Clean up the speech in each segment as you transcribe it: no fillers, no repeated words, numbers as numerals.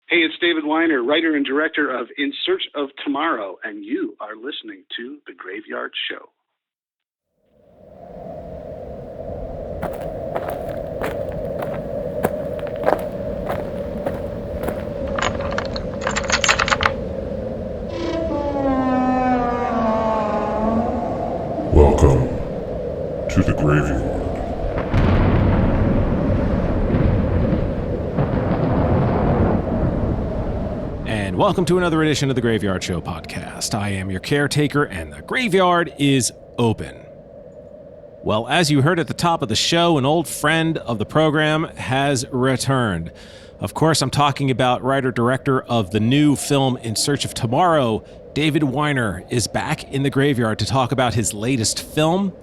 Hey, it's David Weiner, writer and director of In Search of Tomorrow, and you are listening to The Graveyard Show. Welcome to The Graveyard. And welcome to another edition of the Graveyard Show podcast. I am your caretaker, and the graveyard is open. Well, as you heard at the top of the show, an old friend of the program has returned. Of course, I'm talking about writer-director of the new film In Search of Tomorrow. David Weiner is back in the graveyard to talk about his latest film,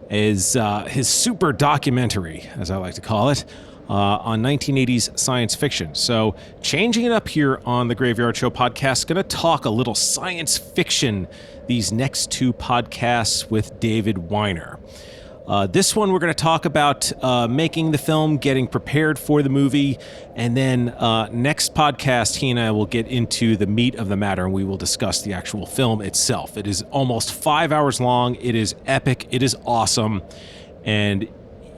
his super documentary, as I like to call it, on 1980s science fiction. So, changing it up here on the Graveyard Show podcast, going to talk a little science fiction these next two podcasts with David Weiner. This one, we're going to talk about making the film, getting prepared for the movie, and then next podcast, he and I will get into the meat of the matter, and we will discuss the actual film itself. It is almost 5 hours long. It is epic. It is awesome. And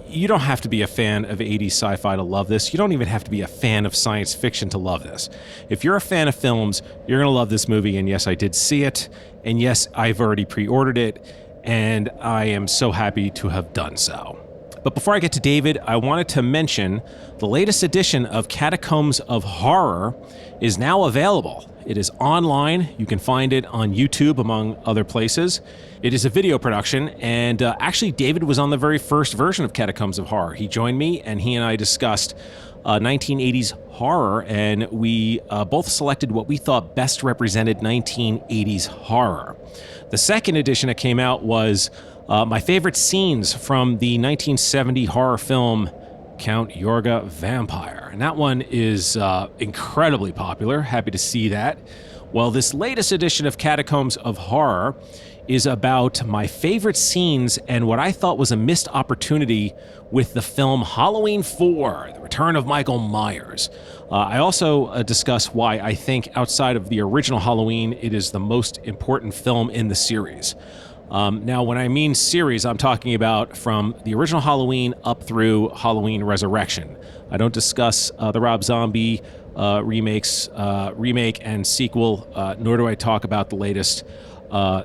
you don't have to be a fan of 80s sci-fi to love this. You don't even have to be a fan of science fiction to love this. If you're a fan of films, you're going to love this movie. And yes, I did see it. And yes, I've already pre-ordered it. And I am so happy to have done so. But before I get to David, I wanted to mention the latest edition of Catacombs of Horror is now available. It is online. You can find it on YouTube, among other places. It is a video production, and actually David was on the very first version of Catacombs of Horror. He joined me, and he and I discussed 1980s horror, and we both selected what we thought best represented 1980s horror. The second edition that came out was my favorite scenes from the 1970 horror film Count Yorga Vampire. And that one is incredibly popular. Happy to see that. Well, this latest edition of Catacombs of Horror is about my favorite scenes and what I thought was a missed opportunity with the film Halloween 4, The Return of Michael Myers. I also discuss why I think outside of the original Halloween, it is the most important film in the series. Now, when I mean series, I'm talking about from the original Halloween up through Halloween Resurrection. I don't discuss the Rob Zombie remake and sequel, nor do I talk about the latest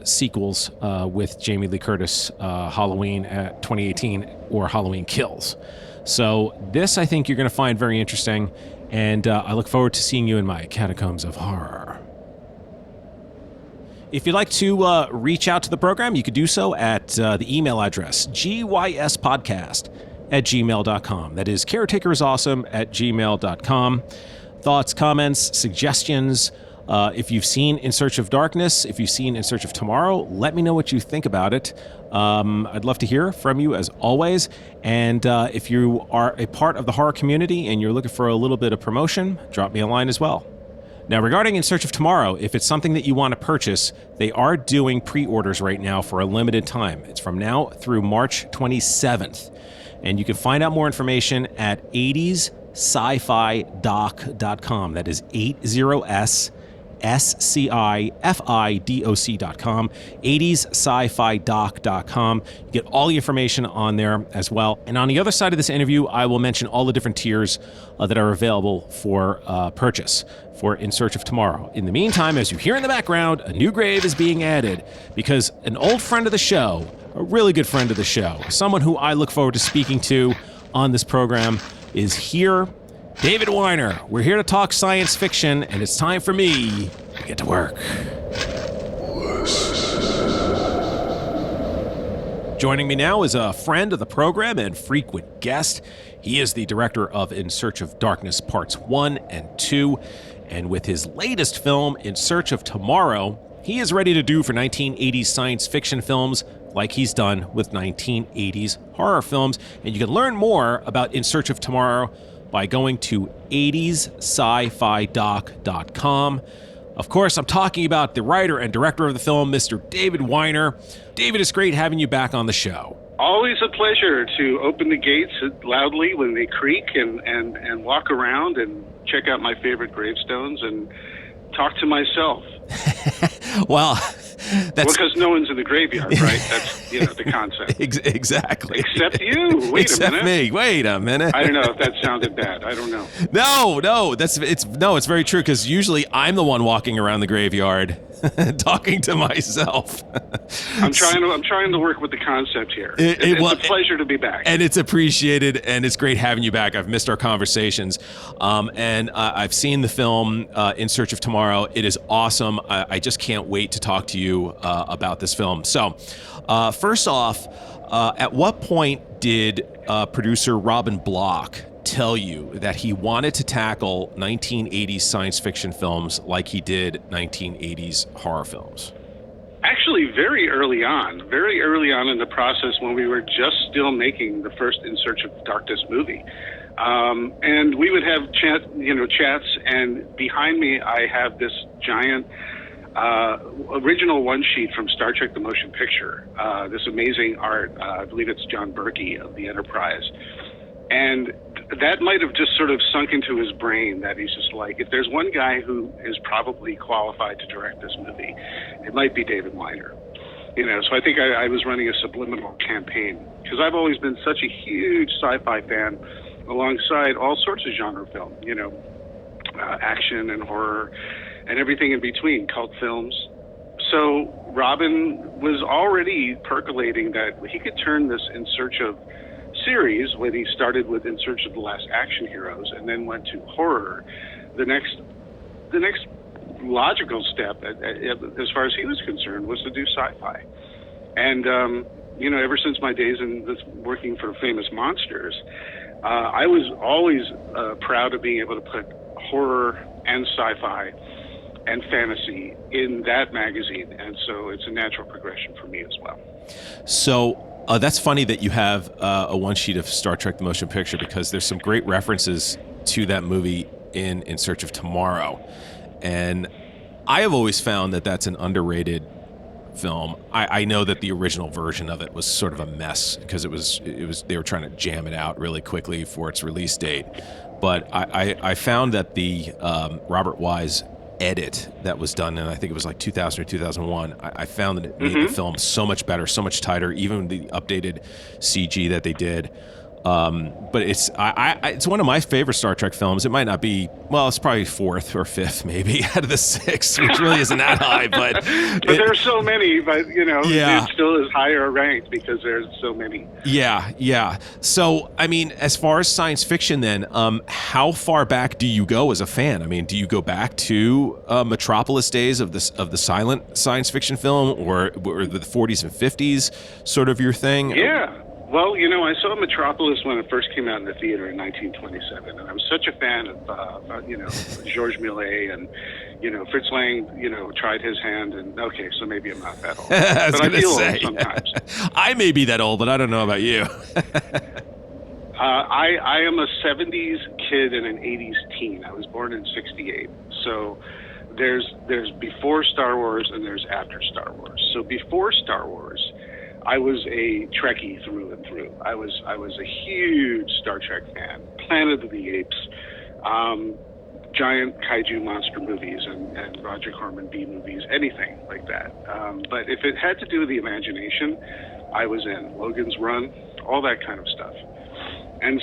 sequels with Jamie Lee Curtis, Halloween 2018 or Halloween Kills. So this I think you're going to find very interesting, and I look forward to seeing you in my Catacombs of Horror. If you'd like to reach out to the program, you could do so at the email address, gyspodcast@gmail.com. That is caretakerisawesome@gmail.com. Thoughts, comments, suggestions. If you've seen In Search of Darkness, if you've seen In Search of Tomorrow, let me know what you think about it. I'd love to hear from you, as always. And if you are a part of the horror community and you're looking for a little bit of promotion, drop me a line as well. Now, regarding In Search of Tomorrow, if it's something that you want to purchase, they are doing pre-orders right now for a limited time. It's from now through March 27th. And you can find out more information at 80scifidoc.com. That is 80scifidoc.com, 80scifidoc.com. You get all the information on there as well. And on the other side of this interview, I will mention all the different tiers that are available for purchase for In Search of Tomorrow. In the meantime, as you hear in the background, a new grave is being added because an old friend of the show, a really good friend of the show, someone who I look forward to speaking to on this program, is here. David Weiner. We're here to talk science fiction, and it's time for me to get to work. Joining me now is a friend of the program and frequent guest. He is the director of In Search of Darkness Parts 1 and 2, and with his latest film, In Search of Tomorrow, he is ready to do for 1980s science fiction films like he's done with 1980s horror films. And you can learn more about In Search of Tomorrow by going to 80scifidoc.com. Of course, I'm talking about the writer and director of the film, Mr. David Weiner. David, it's great having you back on the show. Always a pleasure to open the gates loudly when they creak and walk around and check out my favorite gravestones and talk to myself. Well, that's because no one's in the graveyard, right? That's the concept. Exactly. Except you. Wait Except a minute. me. Wait a minute. I don't know if that sounded bad. I don't know. No, it's very true because usually I'm the one walking around the graveyard talking to myself. I'm trying to work with the concept here. It's a pleasure to be back. And it's appreciated, and it's great having you back. I've missed our conversations. And I've seen the film In Search of Tomorrow. It is awesome. I just can't wait to talk to you about this film. So, first off, at what point did producer Robin Block tell you that he wanted to tackle 1980s science fiction films like he did 1980s horror films? Actually, very early on in the process when we were just still making the first In Search of Darkness movie. And we would have chats, and behind me I have this giant original one sheet from Star Trek: The Motion Picture, this amazing art. I believe it's John Berkey of the Enterprise. And that might have just sort of sunk into his brain that he's just like, if there's one guy who is probably qualified to direct this movie, it might be David Weiner. So I think I was running a subliminal campaign because I've always been such a huge sci-fi fan alongside all sorts of genre film, action and horror and everything in between, cult films. So Robin was already percolating that he could turn this In Search of series, when he started with In Search of the Last Action Heroes and then went to horror. The next logical step, as far as he was concerned, was to do sci-fi. And ever since my days in working for Famous Monsters, I was always proud of being able to put horror and sci-fi and fantasy in that magazine, and so it's a natural progression for me as well. So that's funny that you have a one sheet of Star Trek: The Motion Picture, because there's some great references to that movie in Search of Tomorrow, and I have always found that that's an underrated film. I know that the original version of it was sort of a mess because it was they were trying to jam it out really quickly for its release date, but I found that the Robert Wise edit that was done, and I think it was like 2000 or 2001, I found that it made the film so much better, so much tighter, even the updated CG that they did. But it's one of my favorite Star Trek films. It might not be, well, it's probably fourth or fifth maybe out of the six, which really isn't that high. But there's so many, but yeah. It still is higher ranked because there's so many. Yeah. So, I mean, as far as science fiction then, how far back do you go as a fan? I mean, do you go back to Metropolis days of the silent science fiction film, or the 40s and 50s sort of your thing? Yeah. Well, I saw Metropolis when it first came out in the theater in 1927, and I was such a fan of, Georges Millet, and, Fritz Lang, tried his hand, and okay, so maybe I'm not that old. But I feel old sometimes. I may be that old, but I don't know about you. I am a 70s kid and an 80s teen. I was born in 68, so there's before Star Wars and there's after Star Wars. So before Star Wars, I was a Trekkie through and through. I was a huge Star Trek fan. Planet of the Apes, giant kaiju monster movies, and Roger Corman B movies, anything like that. But if it had to do with the imagination, I was in. Logan's Run, all that kind of stuff. And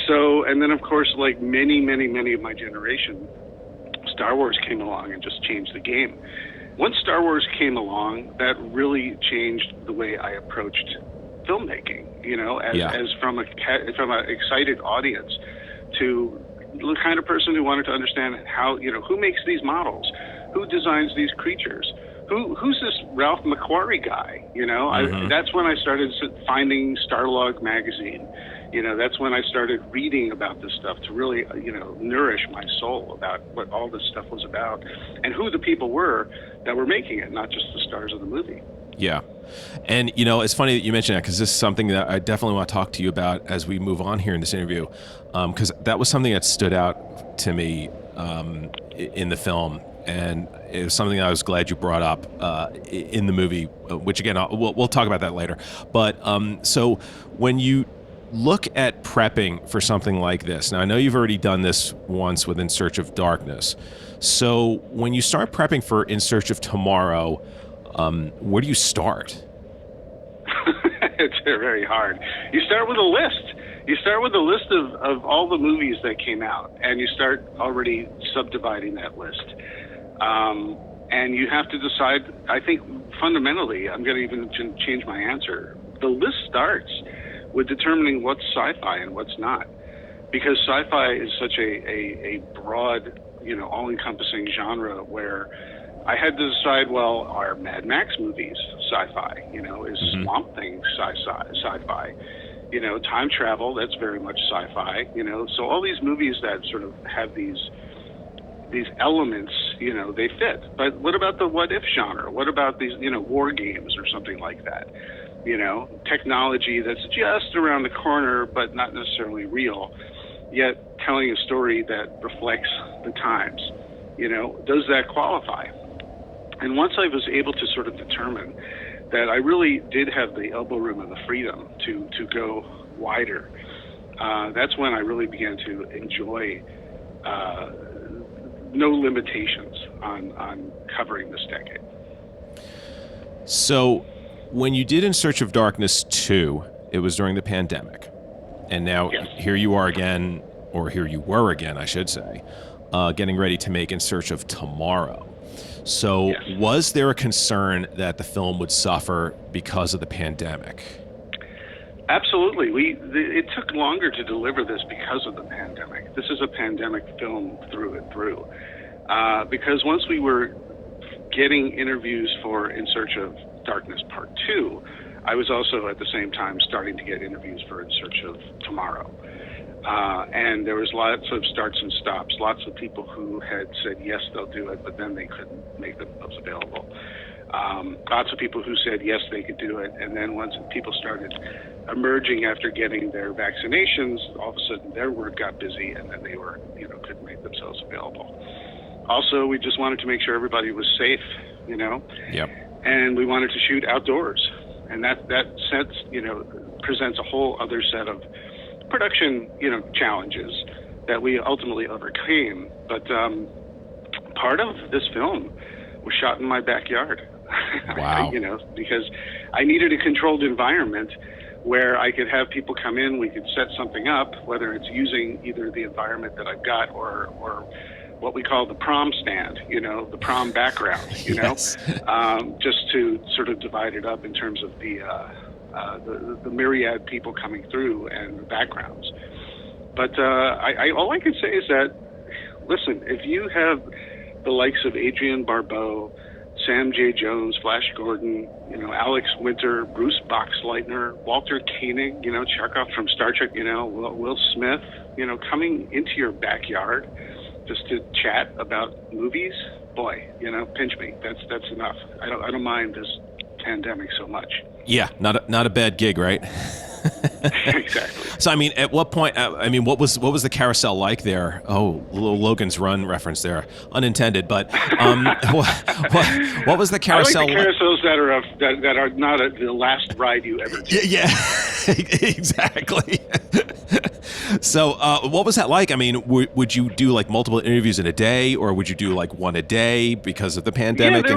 then of course, like many of my generation, Star Wars came along and just changed the game. Once Star Wars came along, that really changed the way I approached filmmaking, as from an excited audience to the kind of person who wanted to understand how, who makes these models, who designs these creatures, who's this Ralph McQuarrie guy, That's when I started finding Starlog magazine. That's when I started reading about this stuff to really, nourish my soul about what all this stuff was about and who the people were that were making it, not just the stars of the movie. Yeah. And, it's funny that you mentioned that, because this is something that I definitely want to talk to you about as we move on here in this interview, because that was something that stood out to me in the film. and it was something I was glad you brought up in the movie, which again, we'll talk about that later. But so when you look at prepping for something like this, now I know you've already done this once with In Search of Darkness. So when you start prepping for In Search of Tomorrow, where do you start? It's very hard. You start with a list. You start with a list of all the movies that came out, and you start already subdividing that list. And you have to decide, I think fundamentally, I'm going to even change my answer. The list starts with determining what's sci-fi and what's not. Because sci-fi is such a broad, all-encompassing genre where I had to decide, well, are Mad Max movies sci-fi? Is Swamp Thing sci-fi? Time travel, that's very much sci-fi. So all these movies that sort of have these elements, they fit. But what about the what-if genre? What about these, war games or something like that? Technology that's just around the corner, but not necessarily real, yet telling a story that reflects the times. Does that qualify? And once I was able to sort of determine that I really did have the elbow room and the freedom to go wider, that's when I really began to enjoy no limitations on covering this decade. So when you did In Search of Darkness 2, it was during the pandemic. And now here you are again, or here you were again, I should say, getting ready to make In Search of Tomorrow. So was there a concern that the film would suffer because of the pandemic? Absolutely. It took longer to deliver this because of the pandemic. This is a pandemic film through and through. Because once we were getting interviews for In Search of Darkness Part 2, I was also at the same time starting to get interviews for In Search of Tomorrow. And there was lots of starts and stops, lots of people who had said, yes, they'll do it, but then they couldn't make themselves available. Lots of people who said, yes, they could do it. And then once people started emerging after getting their vaccinations, all of a sudden their work got busy and then they were, couldn't make themselves available. Also, we just wanted to make sure everybody was safe, Yep. And we wanted to shoot outdoors. And that sense, presents a whole other set of production, challenges that we ultimately overcame. But part of this film was shot in my backyard. Wow. Because I needed a controlled environment where I could have people come in, we could set something up, whether it's using either the environment that I've got or what we call the prom stand, the prom background, Yes. Just to sort of divide it up in terms of the myriad people coming through and the backgrounds. But all I can say is that, listen, if you have the likes of Adrienne Barbeau, Sam J. Jones, Flash Gordon, Alex Winter, Bruce Boxleitner, Walter Koenig, Chekhov from Star Trek, Will Smith, coming into your backyard just to chat about movies, boy, pinch me. That's enough. I don't mind this pandemic so much. Yeah, not a bad gig, right? Exactly. So, at what point? What was the carousel like there? Oh, little Logan's Run reference there, unintended. But what was the carousel? I like the carousels that are not the last ride you ever did. Yeah, exactly. So, what was that like? Would you do like multiple interviews in a day, or would you do like one a day because of the pandemic?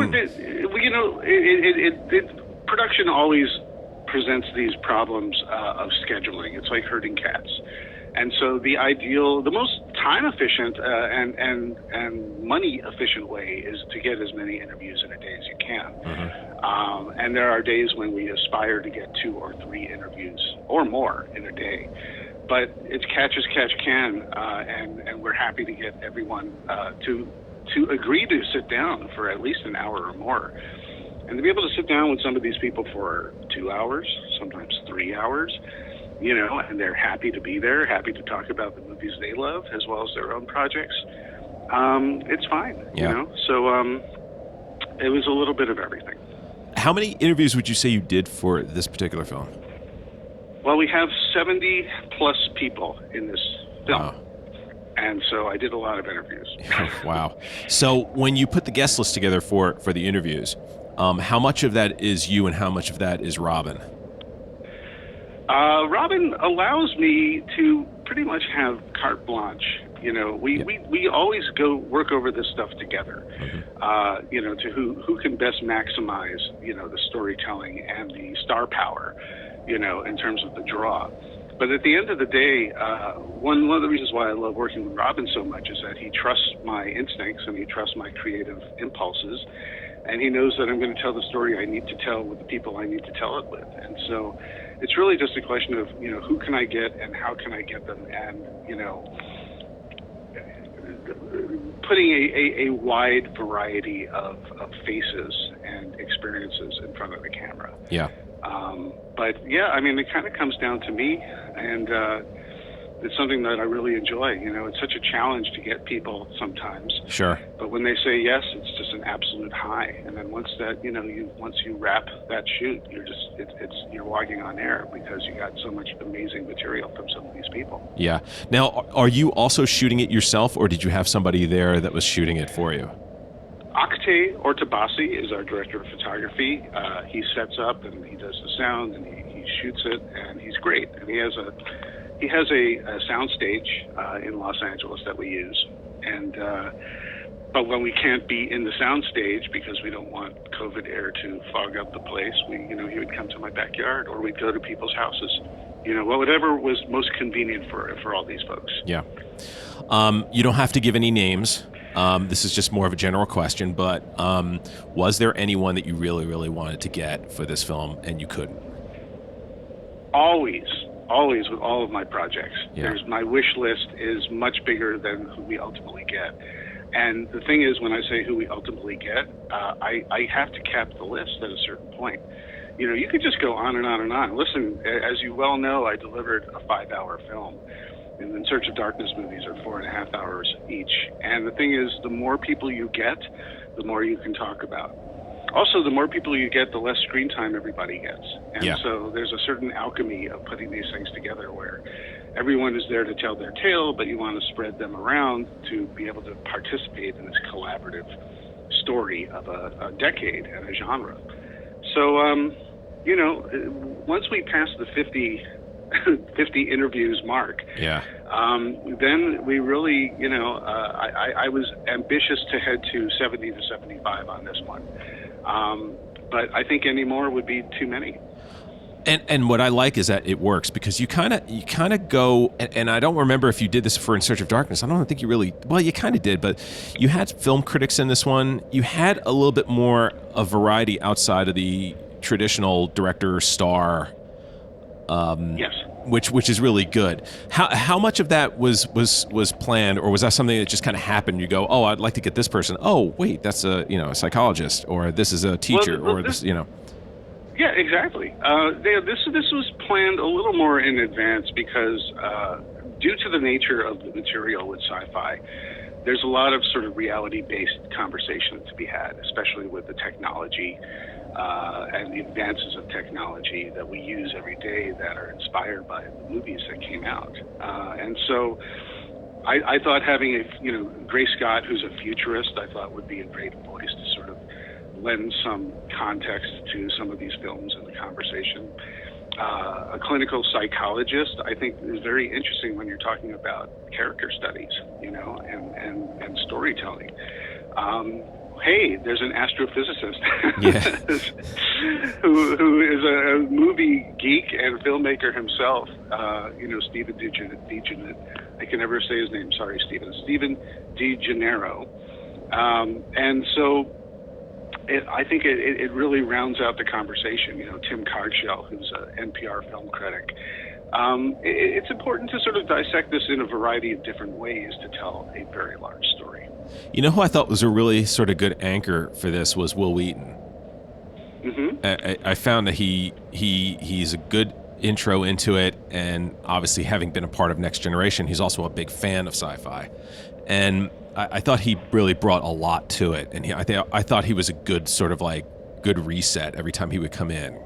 Production always presents these problems of scheduling. It's like herding cats. And so the most time efficient and money efficient way is to get as many interviews in a day as you can. Mm-hmm. And there are days when we aspire to get 2 or 3 interviews or more in a day. But it's catch as catch can, and we're happy to get everyone to agree to sit down for at least an hour or more. And to be able to sit down with some of these people for 2 hours, sometimes 3 hours, and they're happy to be there, happy to talk about the movies they love as well as their own projects, it's fine, So it was a little bit of everything. How many interviews would you say you did for this particular film? Well, we have 70 plus people in this film. Wow. And so I did a lot of interviews. Wow. So when you put the guest list together for the interviews, how much of that is you and how much of that is Robin? Robin allows me to pretty much have carte blanche. We always go work over this stuff together, to who can best maximize, the storytelling and the star power, in terms of the draw. But at the end of the day, one of the reasons why I love working with Robin so much is that he trusts my instincts and he trusts my creative impulses. And he knows that I'm going to tell the story I need to tell with the people I need to tell it with. And so it's really just a question of, who can I get and how can I get them? And, putting a wide variety of faces and experiences in front of the camera. Yeah. But yeah, I mean, it kind of comes down to me, and it's something that I really enjoy. It's such a challenge to get people sometimes. Sure. But when they say yes, it's just an absolute high. And then once that, once you wrap that shoot, you're walking on air because you got so much amazing material from some of these people. Yeah. Now, are you also shooting it yourself, or did you have somebody there that was shooting it for you? Akte Ortabasi is our director of photography. He sets up and he does the sound and he shoots it, and he's great. And he has a sound stage in Los Angeles that we use, and but when we can't be in the sound stage because we don't want COVID air to fog up the place, he would come to my backyard, or we'd go to people's houses, whatever was most convenient for all these folks. Yeah. You don't have to give any names. This is just more of a general question, but was there anyone that you really, really wanted to get for this film and you couldn't? Always with all of my projects. Yeah. My wish list is much bigger than who we ultimately get. And the thing is, when I say who we ultimately get, I have to cap the list at a certain point. You could just go on and on and on. Listen, as you well know, I delivered a 5-hour film. And In Search of Darkness movies are 4.5 hours each. And the thing is, the more people you get, the more you can talk about. Also, the more people you get, the less screen time everybody gets. And so there's a certain alchemy of putting these things together where everyone is there to tell their tale, but you want to spread them around to be able to participate in this collaborative story of a decade and a genre. So, once we pass the 50 interviews mark, then we really, I was ambitious to head to 70 to 75 on this one. But I think any more would be too many. And what I like is that it works because you kind of go, and I don't remember if you did this for In Search of Darkness. I don't think you really, well, you kind of did, but you had film critics in this one. You had a little bit more of variety outside of the traditional director star. Yes. Which is really good. How much of that was planned, or was that something that just kind of happened? You go, oh, I'd like to get this person. Oh, wait, that's a psychologist, or this is a teacher, this. Yeah, exactly. This was planned a little more in advance because due to the nature of the material with sci-fi, there's a lot of sort of reality-based conversation to be had, especially with the technology and the advances of technology that we use every day that are inspired by the movies that came out. And so I thought having Grace Scott, who's a futurist, I thought would be a great voice to sort of lend some context to some of these films in the conversation. A clinical psychologist, I think, is very interesting when you're talking about character studies, and storytelling. Hey, there's an astrophysicist who is a movie geek and filmmaker himself. Stephen DeGennaro. I can never say his name. Sorry, Stephen. Stephen DeGennaro. And so I think it really rounds out the conversation. Tim Cardshell, who's an NPR film critic. It's important to sort of dissect this in a variety of different ways to tell a very large story. Who I thought was a really sort of good anchor for this was Will Wheaton. Mm-hmm. I found that he's a good intro into it, and obviously having been a part of Next Generation, he's also a big fan of sci-fi. And I thought he really brought a lot to it, and I thought he was a good sort of good reset every time he would come in.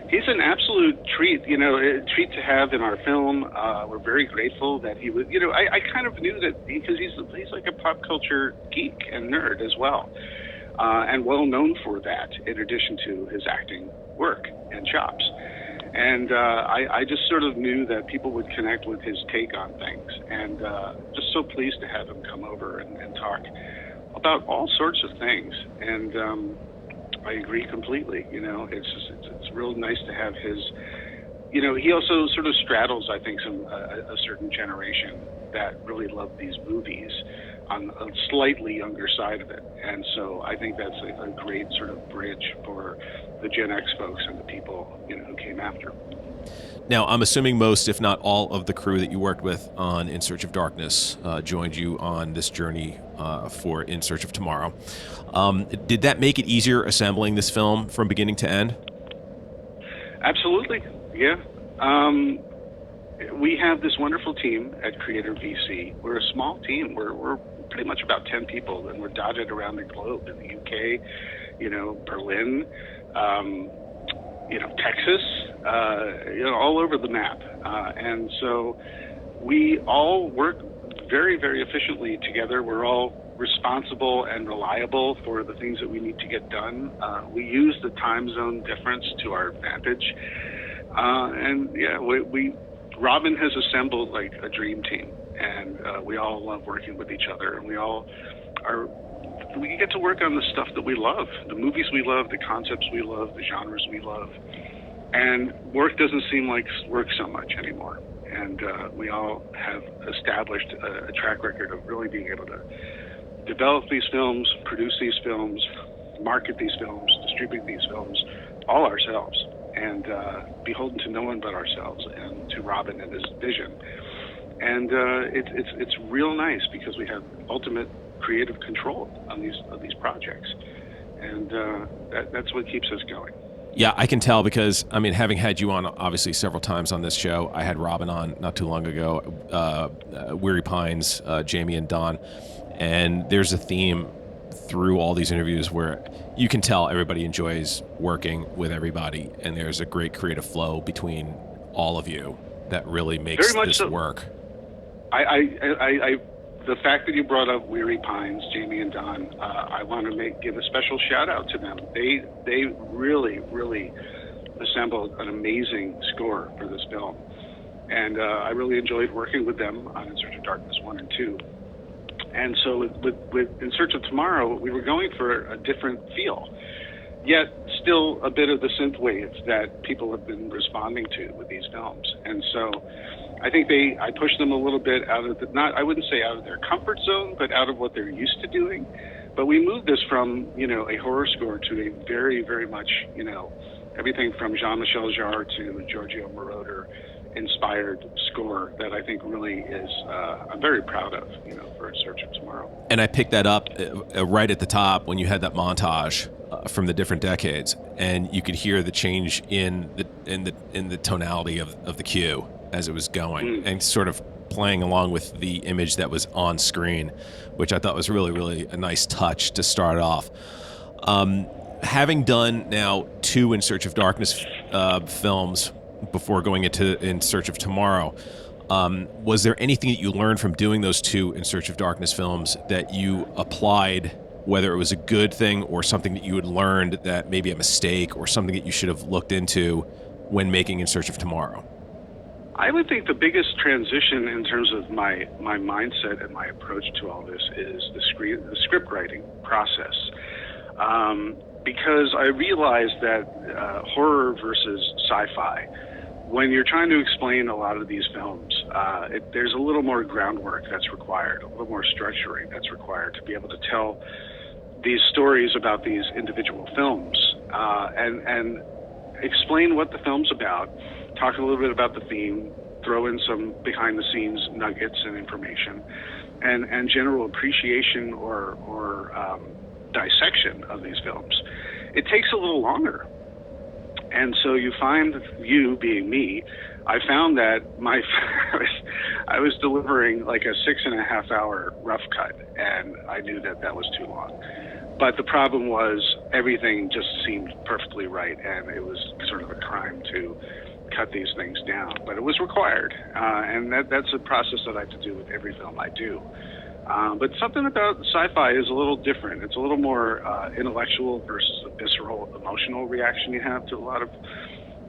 He's an absolute treat, a treat to have in our film. We're very grateful that he would, I kind of knew that because he's like a pop culture geek and nerd as well, and well known for that, in addition to his acting work and chops. And I just sort of knew that people would connect with his take on things, and just so pleased to have him come over and talk about all sorts of things. And I agree completely. It's real nice to have his. He also sort of straddles, I think, a certain generation that really love these movies on a slightly younger side of it, and so I think that's a great sort of bridge for the Gen X folks and the people who came after. Now, I'm assuming most, if not all, of the crew that you worked with on In Search of Darkness joined you on this journey for In Search of Tomorrow. Did that make it easier assembling this film from beginning to end? Absolutely, yeah. We have this wonderful team at Creator VC. We're a small team. We're pretty much about 10 people, and we're dotted around the globe in the UK, Berlin, Texas, all over the map. And so we all work very, very efficiently together. We're all responsible and reliable for the things that we need to get done. We use the time zone difference to our advantage. Robin has assembled like a dream team, and we all love working with each other, and we get to work on the stuff that we love, the movies we love, the concepts we love, the genres we love, and work doesn't seem like work so much anymore. And we all have established a track record of really being able to develop these films, produce these films, market these films, distribute these films, all ourselves, and beholden to no one but ourselves and to Robin and his vision. And it's real nice because we have ultimate creative control on these projects, and that's what keeps us going. Yeah, I can tell because, having had you on obviously several times on this show, I had Robin on not too long ago, Weary Pines, Jamie and Don, and there's a theme through all these interviews where you can tell everybody enjoys working with everybody, and there's a great creative flow between all of you that really makes this work. The fact that you brought up Weary Pines, Jamie and Don, I want to give a special shout out to them. They really, really assembled an amazing score for this film, and I really enjoyed working with them on In Search of Darkness 1 and 2. And so with In Search of Tomorrow, we were going for a different feel, yet still a bit of the synth waves that people have been responding to with these films. And so I think I pushed them a little bit out of I wouldn't say out of their comfort zone, but out of what they're used to doing. But we moved this from, a horror score to a very, very much, everything from Jean-Michel Jarre to Giorgio Moroder inspired score that I think really is, I'm very proud of, for In Search of Tomorrow. And I picked that up right at the top when you had that montage from the different decades, and you could hear the change in the tonality of the cue as it was going, and sort of playing along with the image that was on screen, which I thought was really, really a nice touch to start off. Having done now 2 In Search of Darkness films before going into In Search of Tomorrow, was there anything that you learned from doing those 2 In Search of Darkness films that you applied, whether it was a good thing or something that you had learned that maybe a mistake or something that you should have looked into when making In Search of Tomorrow? I would think the biggest transition in terms of my mindset and my approach to all this is the script writing process. Because I realized that horror versus sci-fi, when you're trying to explain a lot of these films, there's a little more groundwork that's required, a little more structuring that's required to be able to tell these stories about these individual films, and explain what the film's about, talk a little bit about the theme, throw in some behind-the-scenes nuggets and information, and general appreciation or dissection of these films. It takes a little longer. And so you find, you being me, I found that I was delivering like a 6.5 hour rough cut, and I knew that was too long. But the problem was everything just seemed perfectly right, and it was sort of a crime to cut these things down. But it was required, and that's a process that I have to do with every film I do. But something about sci-fi is a little different. It's a little more intellectual versus the visceral, emotional reaction you have to a lot of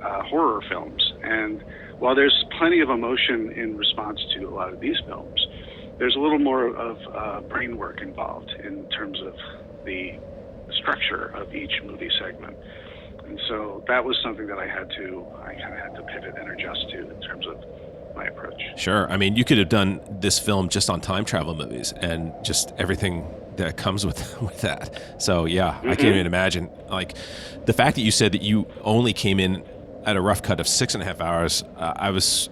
horror films. And while there's plenty of emotion in response to a lot of these films, there's a little more of brain work involved in terms of the structure of each movie segment. And so that was something that I kind of had to pivot and adjust to in terms of my approach. Sure. I mean, you could have done this film just on time travel movies and just everything that comes with that. So yeah, I can't even imagine. Like the fact that you said that you only came in at a rough cut of 6.5 hours, I was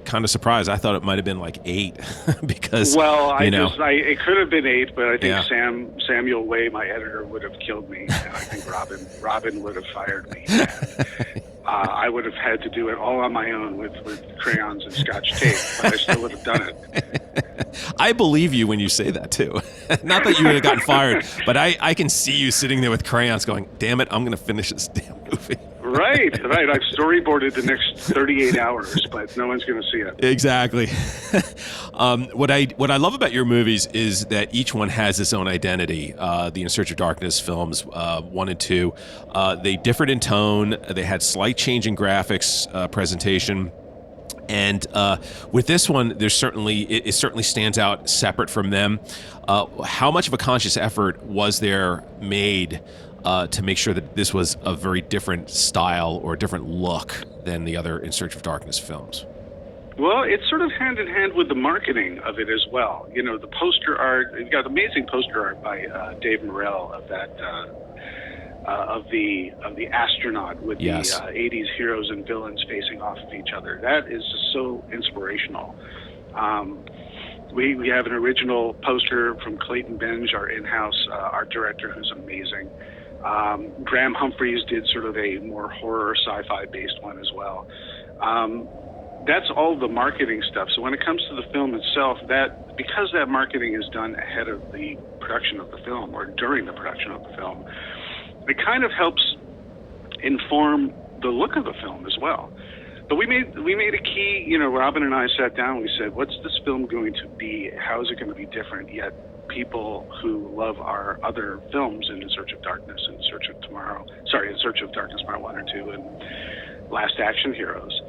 kind of surprised. I thought it might have been like 8 because, it could have been 8, but I think Samuel Way, my editor, would have killed me. And I think Robin would have fired me. I would have had to do it all on my own with crayons and Scotch tape, but I still would have done it. I believe you when you say that too. Not that you would have gotten fired, but I can see you sitting there with crayons going, damn it, I'm going to finish this damn movie. Right. I've storyboarded the next 38 hours, but no one's going to see it. Exactly. What I love about your movies is that each one has its own identity. The In Search of Darkness films, 1 and 2, they differed in tone. They had slight change in graphics, presentation. And with this one, it certainly stands out separate from them. How much of a conscious effort was there made to make sure that this was a very different style or a different look than the other In Search of Darkness films? Well, it's sort of hand in hand with the marketing of it as well. You know, the poster art, you've got amazing poster art by Dave Morrell of that, of the astronaut with the 80s heroes and villains facing off of each other. That is just so inspirational. We have an original poster from Clayton Benge, our in-house art director, who's amazing. Graham Humphreys did sort of a more horror sci-fi based one as well. That's all the marketing stuff. So when it comes to the film itself, because that marketing is done ahead of the production of the film or during the production of the film, it kind of helps inform the look of the film as well. But we made a key, you know, Robin and I sat down and we said, what's this film going to be? How is it going to be different? Yet people who love our other films, In Search of Darkness, In Search of Darkness Part 1 or 2, and Last Action Heroes.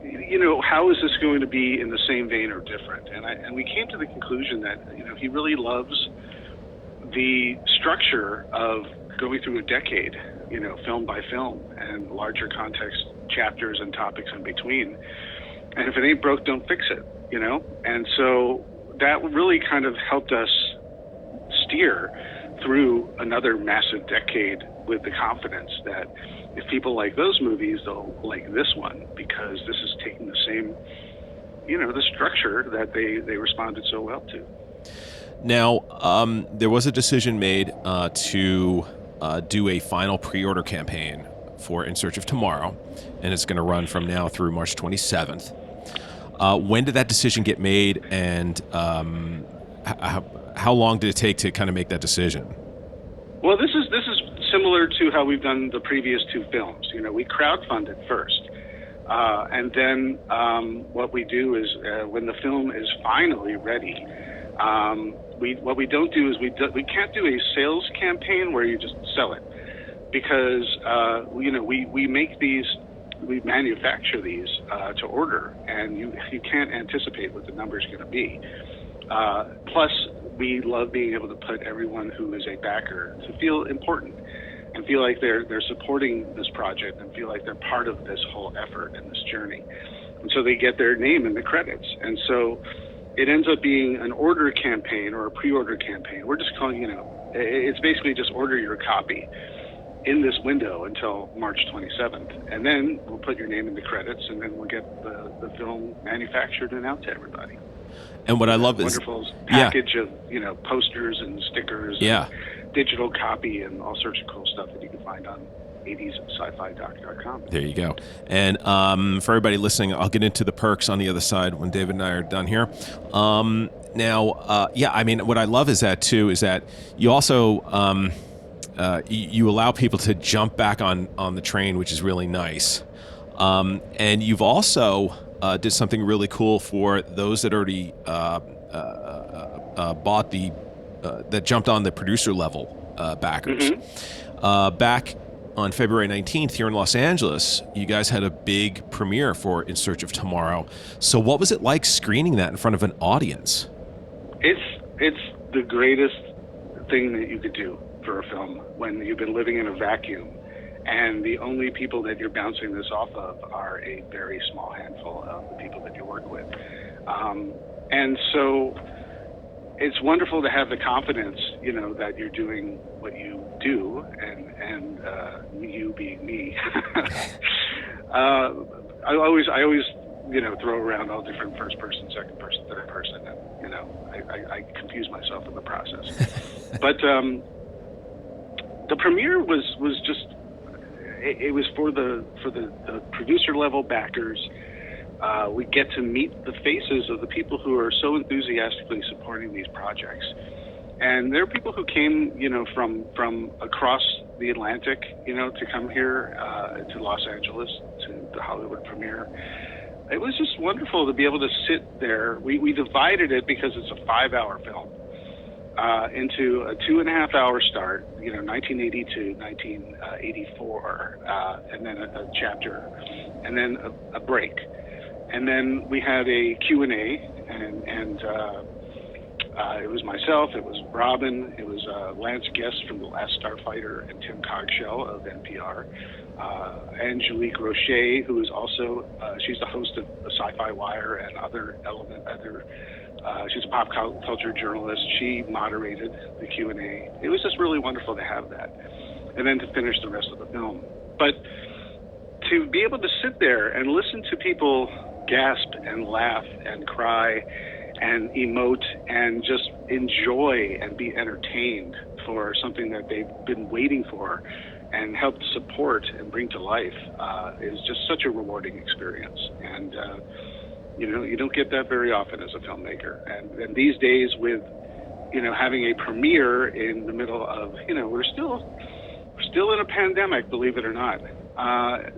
You know, how is this going to be in the same vein or different? And we came to the conclusion that, you know, he really loves the structure of going through a decade, you know, film by film, and larger context chapters and topics in between. And if it ain't broke, don't fix it, you know? And so that really kind of helped us steer through another massive decade with the confidence that if people like those movies, they'll like this one, because this is taking the same, you know, the structure that they responded so well to. Now, there was a decision made to do a final pre-order campaign for In Search of Tomorrow, and it's going to run from now through March 27th. When did that decision get made, and how long did it take to kind of make that decision? Well, this is similar to how we've done the previous 2 films. You know, we crowdfunded first, and then what we do is when the film is finally ready, what we don't do is we can't do a sales campaign where you just sell it, because you know, we make these, we manufacture these to order, and you can't anticipate what the number is going to be. Plus, we love being able to put everyone who is a backer to feel important and feel like they're supporting this project and feel like they're part of this whole effort and this journey. And so they get their name in the credits. And so it ends up being an order campaign or a pre-order campaign. We're just calling, you know, it's basically just order your copy in this window until March 27th. And then we'll put your name in the credits, and then we'll get the film manufactured and out to everybody. And what I love is wonderful package of, you know, posters and stickers, and digital copy, and all sorts of cool stuff that you can find on 80ssci-fi.com. There you go. And for everybody listening, I'll get into the perks on the other side when David and I are done here. Now, yeah, I mean, what I love is that you also you allow people to jump back on the train, which is really nice. And you've also did something really cool for those that already bought that jumped on the producer level backers. Mm-hmm. Back on February 19th here in Los Angeles, you guys had a big premiere for In Search of Tomorrow. So what was it like screening that in front of an audience? It's the greatest thing that you could do for a film when you've been living in a vacuum and the only people that you're bouncing this off of are a very small handful of the people that you work with. And so it's wonderful to have the confidence, that you're doing what you do, and you being me. I always, throw around all different first person, second person, third person, and I confuse myself in the process. But the premiere was just, it was for the producer level backers. We get to meet the faces of the people who are so enthusiastically supporting these projects. And there are people who came, from across the Atlantic, to come here to Los Angeles, to the Hollywood premiere. It was just wonderful to be able to sit there. We divided it, because it's a 5-hour film, into a 2.5-hour start, 1982, 1984, and then a chapter, and then a break. And then we had a Q&A, and it was myself, it was Robin, it was Lance Guest from The Last Starfighter, and Tim Cogshell of NPR, Angelique Rocher, who is also, she's the host of Sci-Fi Wire and she's a pop culture journalist. She moderated the Q&A. It was just really wonderful to have that, and then to finish the rest of the film. But to be able to sit there and listen to people gasp and laugh and cry and emote and just enjoy and be entertained for something that they've been waiting for and help support and bring to life is just such a rewarding experience. And you don't get that very often as a filmmaker. And these days, with having a premiere in the middle of, we're still in a pandemic, believe it or not.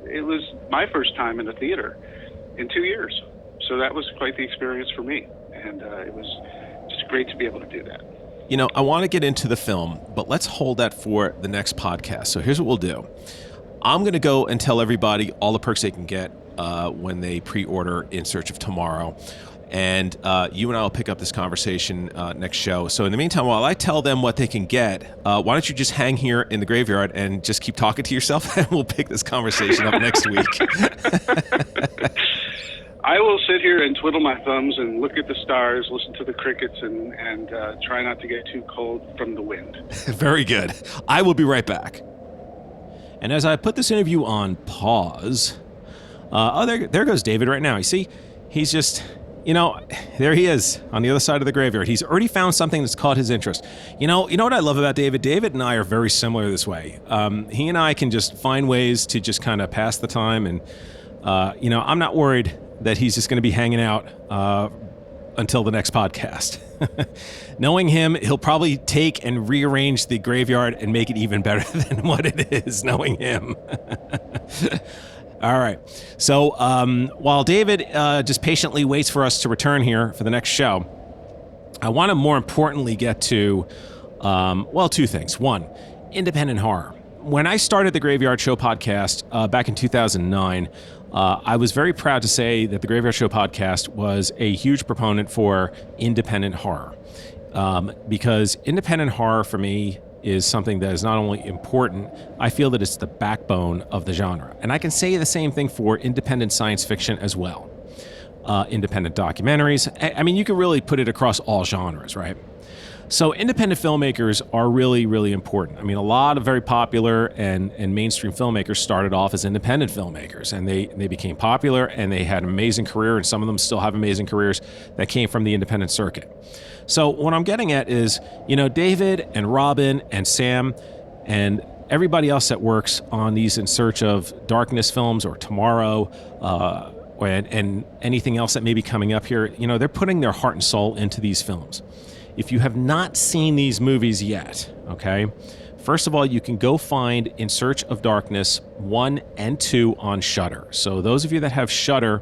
It was my first time in a theater in 2 years. So that was quite the experience for me. And it was just great to be able to do that. I want to get into the film, but let's hold that for the next podcast. So here's what we'll do. I'm going to go and tell everybody all the perks they can get when they pre-order In Search of Tomorrow. And you and I will pick up this conversation next show. So in the meantime, while I tell them what they can get, why don't you just hang here in the graveyard and just keep talking to yourself, and we'll pick this conversation up next week. I will sit here and twiddle my thumbs and look at the stars, listen to the crickets, and try not to get too cold from the wind. Very good. I will be right back. And as I put this interview on pause, there goes David right now. You see, he's just... there he is on the other side of the graveyard. He's already found something that's caught his interest. You know what I love about David? David and I are very similar this way. He and I can just find ways to just kind of pass the time. And, I'm not worried that he's just going to be hanging out until the next podcast. Knowing him, he'll probably take and rearrange the graveyard and make it even better than what it is, knowing him. All right. So while David just patiently waits for us to return here for the next show, I want to more importantly get to, two things. One, independent horror. When I started the Graveyard Show podcast back in 2009, I was very proud to say that the Graveyard Show podcast was a huge proponent for independent horror. Because independent horror for me is something that is not only important, I feel that it's the backbone of the genre. And I can say the same thing for independent science fiction as well. Independent documentaries. I mean, you can really put it across all genres, right? So independent filmmakers are really, really important. I mean, a lot of very popular and mainstream filmmakers started off as independent filmmakers, and they became popular, and they had an amazing career, and some of them still have amazing careers that came from the independent circuit. So what I'm getting at is, David and Robin and Sam and everybody else that works on these In Search of Darkness films or Tomorrow, and anything else that may be coming up here, they're putting their heart and soul into these films. If you have not seen these movies yet, okay, first of all, you can go find In Search of Darkness 1 and 2 on Shudder. So those of you that have Shudder,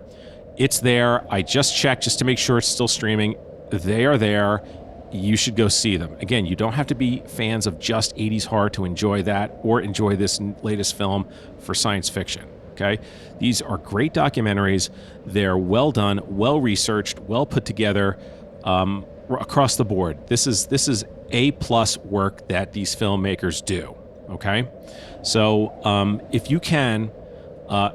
it's there. I just checked just to make sure it's still streaming. They are there. You should go see them. Again, you don't have to be fans of just 80s horror to enjoy that or enjoy this latest film for science fiction, okay? These are great documentaries. They're well done, well researched, well put together across the board. This is A+ work that these filmmakers do, okay? So if you can,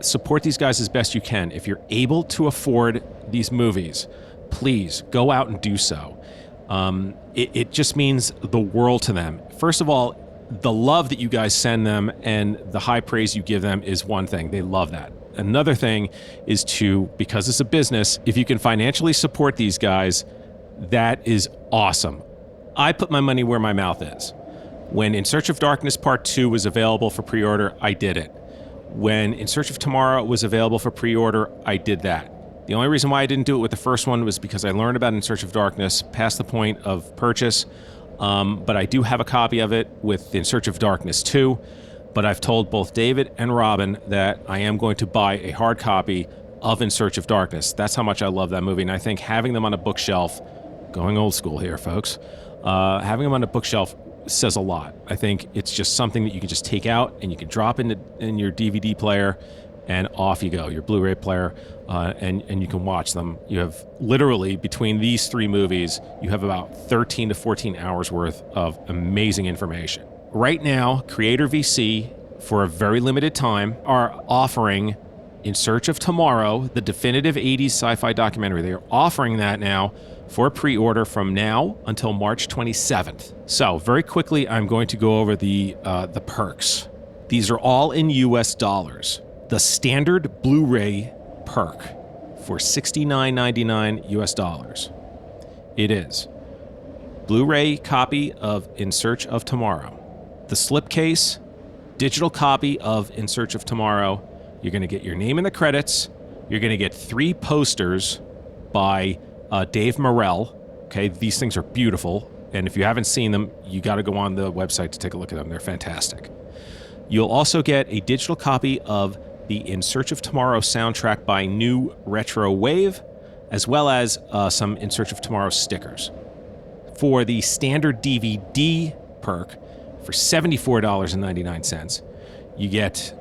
support these guys as best you can. If you're able to afford these movies, please go out and do so. It just means the world to them. First of all, the love that you guys send them and the high praise you give them is one thing. They love that. Another thing is because it's a business, if you can financially support these guys, that is awesome. I put my money where my mouth is. When In Search of Darkness Part 2 was available for pre-order, I did it. When In Search of Tomorrow was available for pre-order, I did that. The only reason why I didn't do it with the first one was because I learned about In Search of Darkness past the point of purchase, but I do have a copy of it with In Search of Darkness 2, but I've told both David and Robin that I am going to buy a hard copy of In Search of Darkness. That's how much I love that movie, and I think having them on a bookshelf, going old school here, folks, having them on a bookshelf says a lot. I think it's just something that you can just take out and you can drop in your DVD player, and off you go, your Blu-ray player, and you can watch them. You have literally, between these 3 movies, you have about 13 to 14 hours worth of amazing information. Right now, Creator VC, for a very limited time, are offering In Search of Tomorrow, the definitive 80s sci-fi documentary. They are offering that now for pre-order from now until March 27th. So very quickly, I'm going to go over the perks. These are all in US dollars. The standard Blu-ray perk for $69.99 US dollars. It is Blu-ray copy of In Search of Tomorrow. The slipcase, digital copy of In Search of Tomorrow. You're going to get your name in the credits. You're going to get 3 posters by Dave Morell. Okay, these things are beautiful. And if you haven't seen them, you got to go on the website to take a look at them. They're fantastic. You'll also get a digital copy of the In Search of Tomorrow soundtrack by New Retro Wave, as well as some In Search of Tomorrow stickers. For the standard DVD perk, for $74.99, you get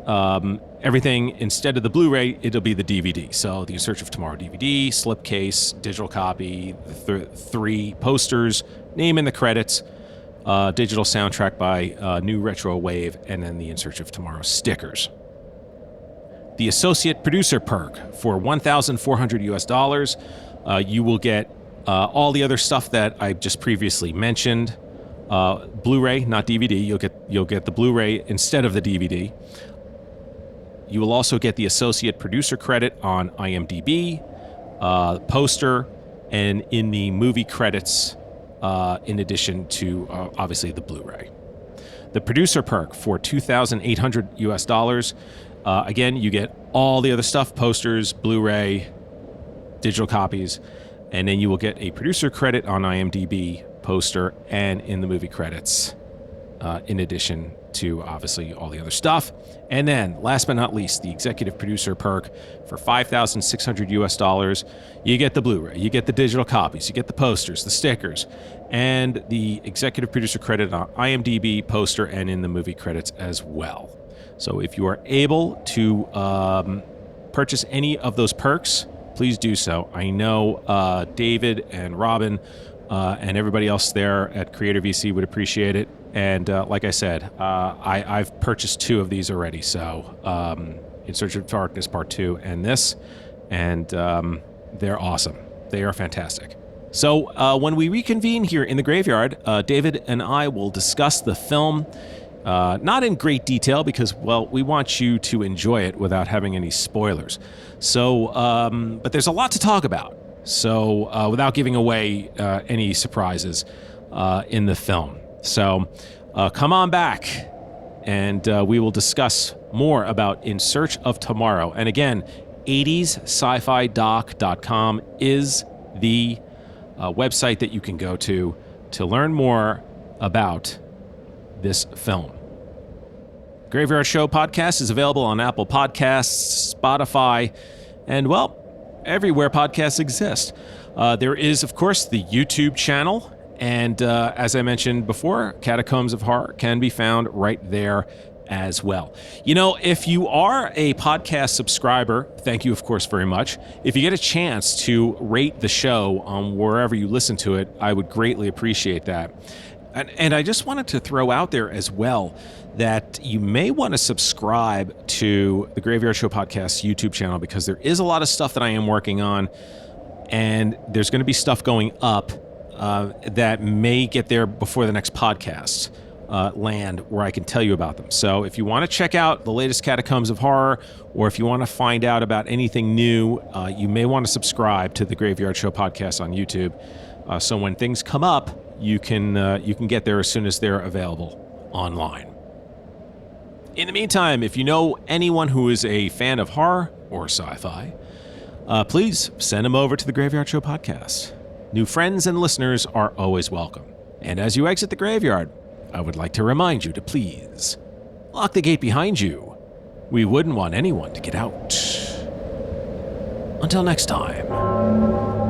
everything. Instead of the Blu-ray, it'll be the DVD. So the In Search of Tomorrow DVD, slipcase, digital copy, the 3 posters, name in the credits, digital soundtrack by New Retro Wave, and then the In Search of Tomorrow stickers. The associate producer perk for $1,400 US dollars. You will get all the other stuff that I just previously mentioned. Blu-ray, not DVD. You'll get the Blu-ray instead of the DVD. You will also get the associate producer credit on IMDb, poster, and in the movie credits, in addition to obviously the Blu-ray. The producer perk for $2,800 US dollars. Again, you get all the other stuff, posters, Blu-ray, digital copies, and then you will get a producer credit on IMDb, poster, and in the movie credits, in addition to obviously all the other stuff. And then, last but not least, the executive producer perk for $5,600 US dollars. You get the Blu-ray, you get the digital copies, you get the posters, the stickers, and the executive producer credit on IMDb, poster, and in the movie credits as well. So if you are able to purchase any of those perks, please do so. I know David and Robin and everybody else there at Creator VC would appreciate it. And like I said, I've purchased 2 of these already. So In Search of Darkness Part 2 and this, and they're awesome. They are fantastic. So when we reconvene here in the graveyard, David and I will discuss the film. Not in great detail because, well, we want you to enjoy it without having any spoilers. So, but there's a lot to talk about. So, without giving away any surprises in the film. So, come on back and we will discuss more about In Search of Tomorrow. And again, 80scifidoc.com is the website that you can go to learn more about this film. Graveyard Show podcast is available on Apple Podcasts, Spotify, and, well, everywhere podcasts exist. There is, of course, the YouTube channel, and as I mentioned before, Catacombs of Horror can be found right there as well. You know, if you are a podcast subscriber, thank you, of course, very much. If you get a chance to rate the show on wherever you listen to it, I would greatly appreciate that. And I just wanted to throw out there as well that you may want to subscribe to the Graveyard Show Podcast YouTube channel, because there is a lot of stuff that I am working on, and there's going to be stuff going up that may get there before the next podcast land where I can tell you about them. So if you want to check out the latest Catacombs of Horror, or if you want to find out about anything new, you may want to subscribe to the Graveyard Show Podcast on YouTube. So when things come up, you can get there as soon as they're available online. In the meantime, if you know anyone who is a fan of horror or sci-fi, please send them over to the Graveyard Show Podcast. New friends and listeners are always welcome. And as you exit the graveyard, I would like to remind you to please lock the gate behind you. We wouldn't want anyone to get out. Until next time.